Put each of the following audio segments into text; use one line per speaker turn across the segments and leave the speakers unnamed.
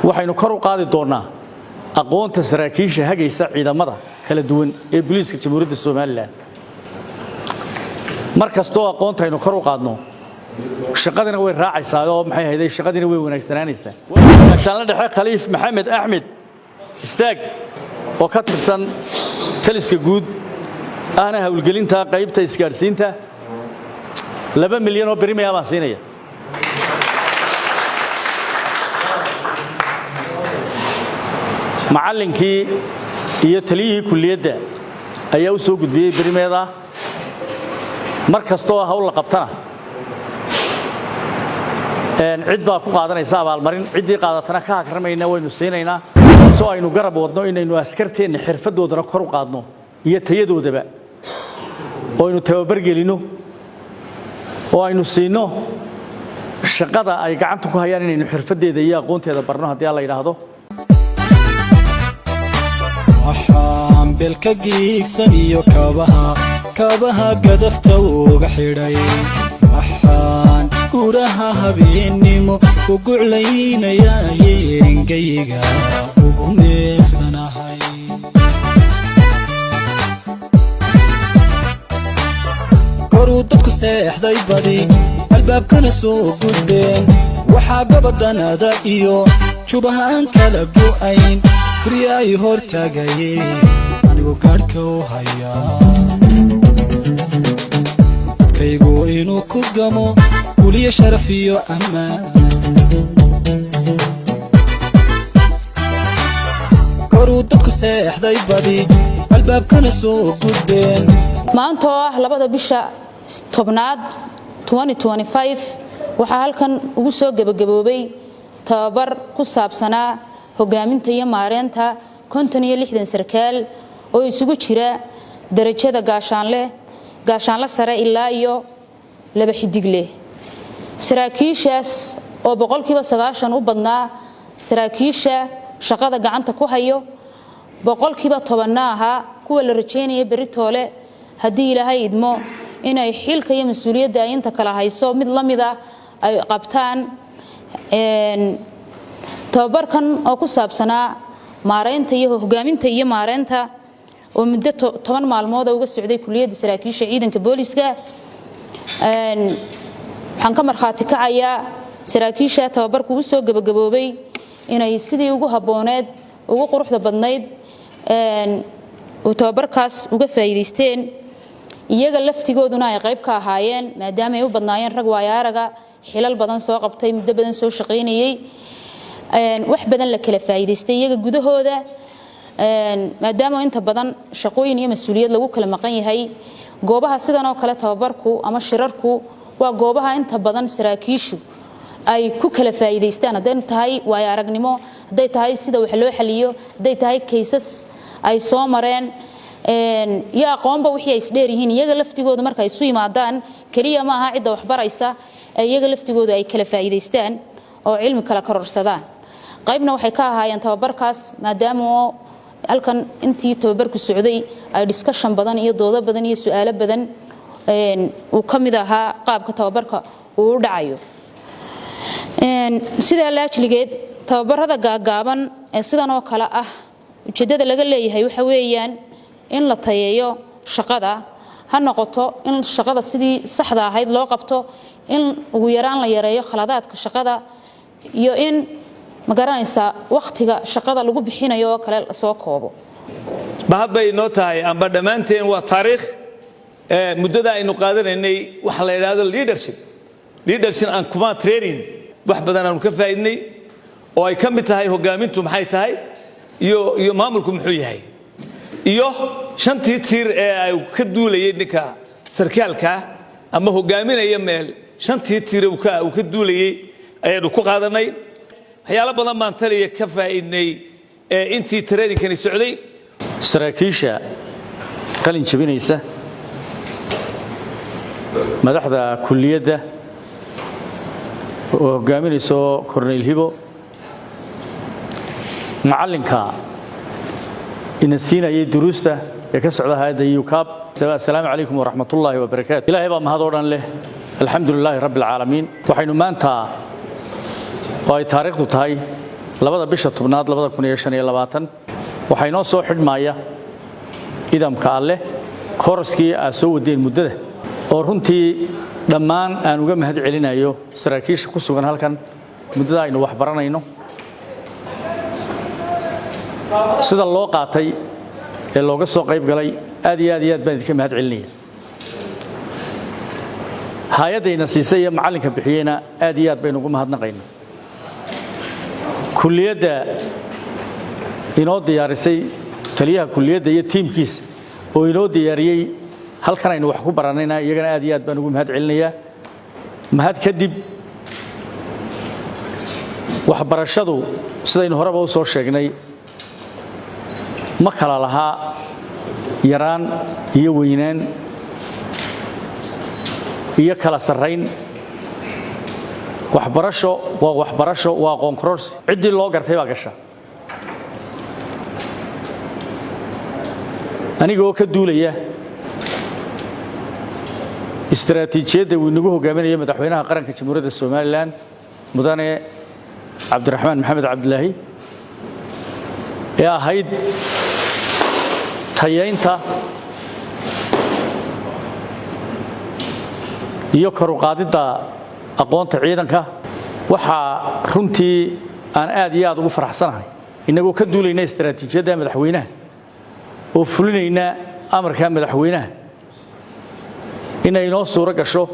waxaynu kor u qaadi doonaa aqoonta saraakiisha hagaysa ciidamada kala duwan ee booliiska Jamhuuriyadda Soomaaliland markastoo aqoonta aynu kor u qaadno shaqadina way raacaysaa oo maxay ahayd shaqadina way wanaagsanaanaysaa Shaanla Dhexe Khaliif Maxamed Axmed istaag oo ka tirsan taliska guud ahna hawlgelinta qaybta isgaarsiinta 2 milyan oo barimeeya baan siinaya macallinkii iyo taliyihii kulliyadda ayaa u soo gudbiyay barimeeda markastoo hawl la qabtana cid baa ku qaadanaysa abaalmarin ciddii qaadatana ka hakramayna waynu siinaynaa soo aynu garab wadno inaynu askarteena xirfadoodana kor u qaadno iyo tayadoodaba oo aynu tababar gelino oo aynu siino shaqada ay gacanta ku hayaan inaynu xirfadeeda iyo aqoonteeda barno haddii la yiraahdo
waxaan bilka giigsan iyo kabaha gadafta uga xidhay waxaan guraha habeenimo ku guclaynaya yeengayga ugu meesanahay koru dadku seexday badi albaabkana soo gudbeen waxaa gabadanada iyo jubahaan kala go'ayn برياي هورتاغاي انيغو غادكا او هيا كايغو انو كوغامو ولي شرفيو امان كورو ددكو سيخداي بادي الباب كان سو غودبين
maanta labada bisha tobnaad 2025 waxa halkan ugu soo gabagaboobay tababar ku saabsanaa hogaaminta iyo maareynta 56 sarkaal oo isugu jira darajada gaashaanle sare ilaa iyo laba xidigle saraakiishaas oo boqolkiiba 90 u badnaa saraakiisha shaqada gacanta ku hayo boqolkiiba 10 aha kuwa la rajeynaya beritoole hadii Ilaahay idmo inay xilka iyo mas'uuliyadda ay inta kala hayso mid la mid ah ay qabtaan tababarkan oo ku saabsanaa maareynta iyo hogaaminta iyo maareynta oo muddo 10 maalmood uga socday kulliyadda saraakiisha ciidanka booliska waxaan ka marxaati kacayaa saraakiisha tababarku u soo gabagaboobay inay sidii ugu habooneed ugu quruxda badnayd oo tababarkaas uga faa'iideysteen iyaga laftigooduna ay qayb ka ahaayeen maadaama ay u badnaayeen rag waayaaraga xilal badan soo qabtay muddo badan soo shaqeynayay wax badan la kala faa'iideystay iyaga gudahooda maadaama inta badan shaqooyin iyo mas'uuliyad lagu kala maqan yahay goobaha sidan oo kale tababarku ama shirarku waa goobaha inta badan saraakiishu ay ku kala faa'iideystaan haday tahay waaya aragnimo haday tahay sida wax loo xaliyo haday tahay cases ay soo mareen iyo aqoonba wixii ay isdheer yihiin iyaga laftigooda marka ay isu yimaadaan kaliya ma aha cid wax baraysa iyaga laftigooda ay kala faa'iideystaan oo cilmi kala kororsadaan qaybna waxay ka ahaayeen tababarkaas maadaama halkan intii tababarku socday ay discussion badan iyo doodo badan iyo su'aalo badan uu kamid ahaa qaabka tababarka uu dhacayo sida la ajligeed tababarada gaagaaban ee sidan oo kala ah ujeedada laga leeyahay waxa weeyaan in la tayeeyo shaqada ha noqoto in shaqada sidii saxda ahayd loo qabto in ugu yaraan la yareeyo khaladaadka shaqada iyo in magaranaysa waqtiga shaqada lagu bixinayo kale soo koobo
bahad bay noo tahay amba dhamaanteen waa taariikh muddada aynu qaadanaynay waxa la yiraahdo leadership and command training wax badan aanu ka faa'iidnay oo ay kamid tahay hogaamintu maxay tahay iyo maamulku muxuu yahay iyo shantii tiir ee ay ka duulayeen ninka sarkaalka ama hogaaminaya meel shantii tiir uu ka duulayay aynu ku qaadanay waxyaalo badan baan taliya ka faa'iidnay intii trainingkani socday
saraakiisha qalin jabinaysa madaxda kulliyadda oo hogaaminayso Cornel Hibo macallinka inasiinayay duruusta ee ka socda hay'adda UCAB assalaamu alaykum wa rahmatullahi wa barakaatuh ilaahay baa mahad oo dhan leh alxamdulilaahi rabbil caalamiin waxaynu maanta oo ay taariikhdu tahay labada bisha tobnaad 2025 waxaa inoo soo xidhmaya idamka alle koroskii aan soo wadeen muddada oo runtii dhammaan aan uga mahad celinayo saraakiisha ku sugan halkan muddada aynu wax baranayno sida loo qaatay ee looga soo qayb galay aad iyo aad baan idinka mahad celinaya hay'adayna siisay iyo macalinka bixiyayna aad iyo aad baynu ugu mahadnaqaynaa kulliyadda inoo diyaarisay taliyaha kulliyadda iyo tiimkiisa oo inoo diyaariyay halkan aynu wax ku baranayna iyagana aad iyo aad baan ugu mahad celinayaa mahad kadib waxbarashadu sidaynu horeba u soo sheegnay ma kala lahaa yaraan iyo weynaan iyo kala sarrayn waxbarasho waa aqoon kororsi ciddii loo gartay baa gasha anigoo ka duulaya istiraatiijiyadda uu inagu hogaaminayo madaxweynaha qaranka jamhuuriyadda Soomaaliland mudane cabdiraxmaan maxamed cabdilaahi ee ahayd tayeynta iyo kor u qaadidda aqoonta ciidanka waxaa runtii aan aad iyo aad ugu faraxsanahay inagoo ka duulayna istiraatiijiyadda madaxweynaha oo fulinayna amarka madaxweynaha inay inoo suuro gasho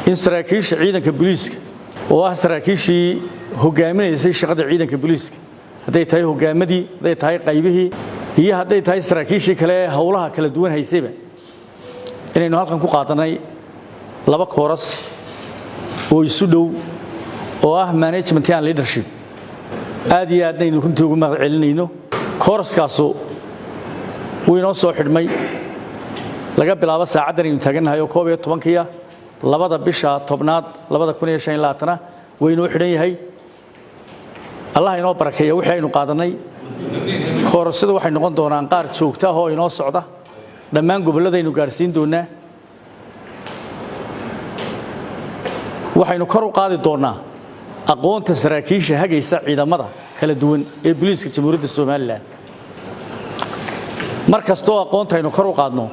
in saraakiisha ciidanka booliiska oo ah saraakiishii hogaaminaysay shaqada ciidanka booliiska hadday tahay hogaamadii hadday tahay qaybihii iyo hadday tahay saraakiishii kale howlaha kala duwan haysayba inaynu halkan ku qaadanay laba kooras oo isu dhow oo ah management and leadership aad iyo aad aynu runtii ugu mahad celinayno kooraskaasu wuu inoo soo xidhmay laga bilaabo saacaddan aynu taagannahay oo 11 labada bisha tobnaad 2025 wuu inoo xidhan yahay allah inoo barakeeyo wixii aynu qaadanay koorasadu waxay noqon doonaan qaar joogto ah oo inoo socda dhammaan gobolladaynu gaarsiin doonaa waxaynu kor u qaadi doonaa aqoonta saraakiisha hagaysa ciidamada kala duwan ee booliiska jamhuuriyadda Soomaaliland markastoo aqoonta aynu kor u qaadno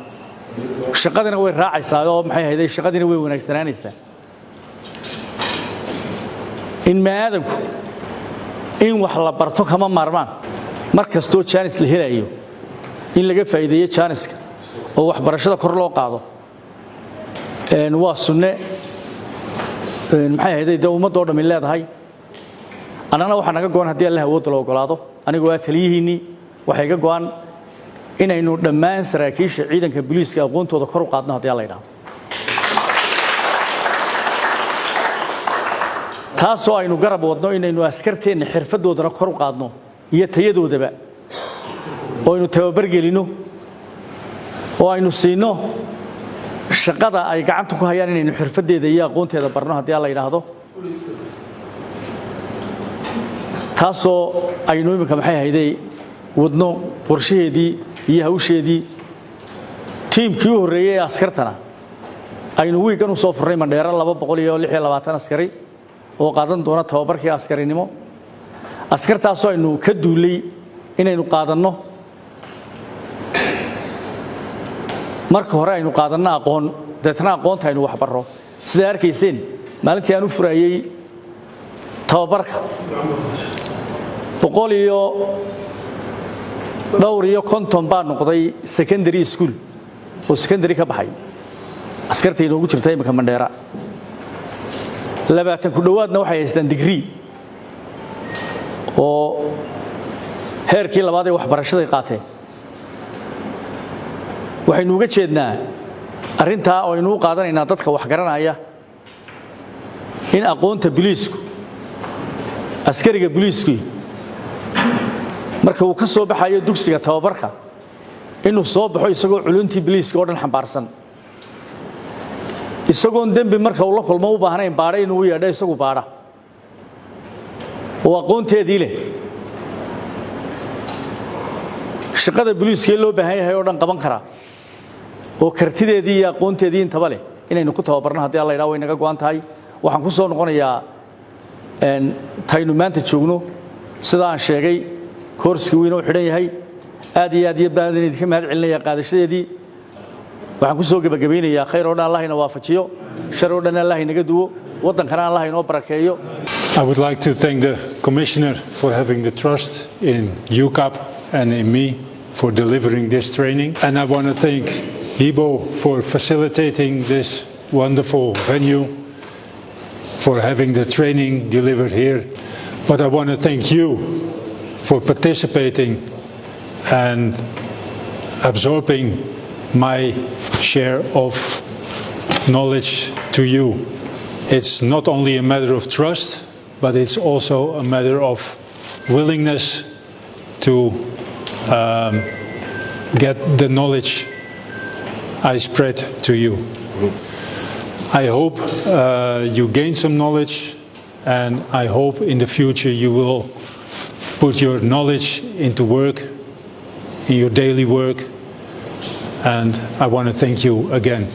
shaqadina way raacaysaa oo maxay ahayd shaqadina way wanaagsanaanaysaa in maadamku in wax la barto kama maarmaan markastoo chance la helayo in laga faa'iideeyo chance-ka oo waxbarashada kor loo qaado waa sunne maxay ahayd ummadoo dhammi leedahay annana waxa naga go'an haddii Allah awood loo ogolaado anigoo taliyihiinii waxay ga go'an inaynu dhammaan saraakiisha ciidanka booliiska aqoontooda kor u qaadno haddii la yiraahdo taasoo aynu garab wadno inaynu askarteena xirfadoodana kor u qaadno iyo tayadoodaba oo aynu tababar gelino oo aynu siino shaqada ay gacanta ku hayaan inaynu xirfadeeda iyo aqoonteeda barno haddii la yiraahdo taasoo aynu imika maxay ahayd wadno qorshaheedii iyo hawsheedii tiimkii u horeeyay askartana aynu wiigan u soo furnay Mandheera 226 askari oo qaadan doona tababarkii askarinimo askartaasoo aynu ka duulay inaynu qaadanno marka hore aynu qaadanno aqoon dadna aqoonta aynu wax barro sida arkayseen maalintii aan u furayay tababarka 150 baa noqday secondary school oo secondary ka baxay askartayda ugu jirtay imika Mandheera 20 ku dhawaadna waxay haystaan degree oo heerkii labaad ee waxbarashada qaateen waxaynu uga jeednaa arinta oo aynu u qaadanaynaa dadka wax garanaya in aqoonta booliisku askariga booliisku marka uu ka soo baxayo dugsiga tababarka inuu soo baxo isagoo culuntii booliiska oo dhan xambaarsan isagoo dambi marka uu la kulmo u baahnayn baaray inuu yeedho isagu baara oo aqoonteedii leh shaqada booliiska loo baahan yahay oo dhan qaban kara oo kartideedii iyo aqoonteedii intaba leh inaynu ku tababarno haddii Allah ilaahay naga go'an tahay waxaan ku soo noqonayaa taynu maanta joogno sida aan sheegay koorskii wuu inoo xidhan yahay aad iyo baan idinka mahad celinayaa qaadashadeedii waxaan ku soo gabagabeynayaa khayr oo dhan Allah ina waafajiyo shar oo dhan Allah inaga duwo waddankana Allah inoo barakeeyo.
I would like to thank the Commissioner for having the trust in UCAP and in me for delivering this training. And I want to thank HIBO for facilitating this wonderful venue, for having the training delivered here. But I want to thank you for participating and absorbing my share of knowledge to you. It's not only a matter of trust, but it's also a matter of willingness to get the knowledge I spread to you. I hope you gain some knowledge, and I hope in the future you will put your knowledge into work, in your daily work, and I want to thank you again.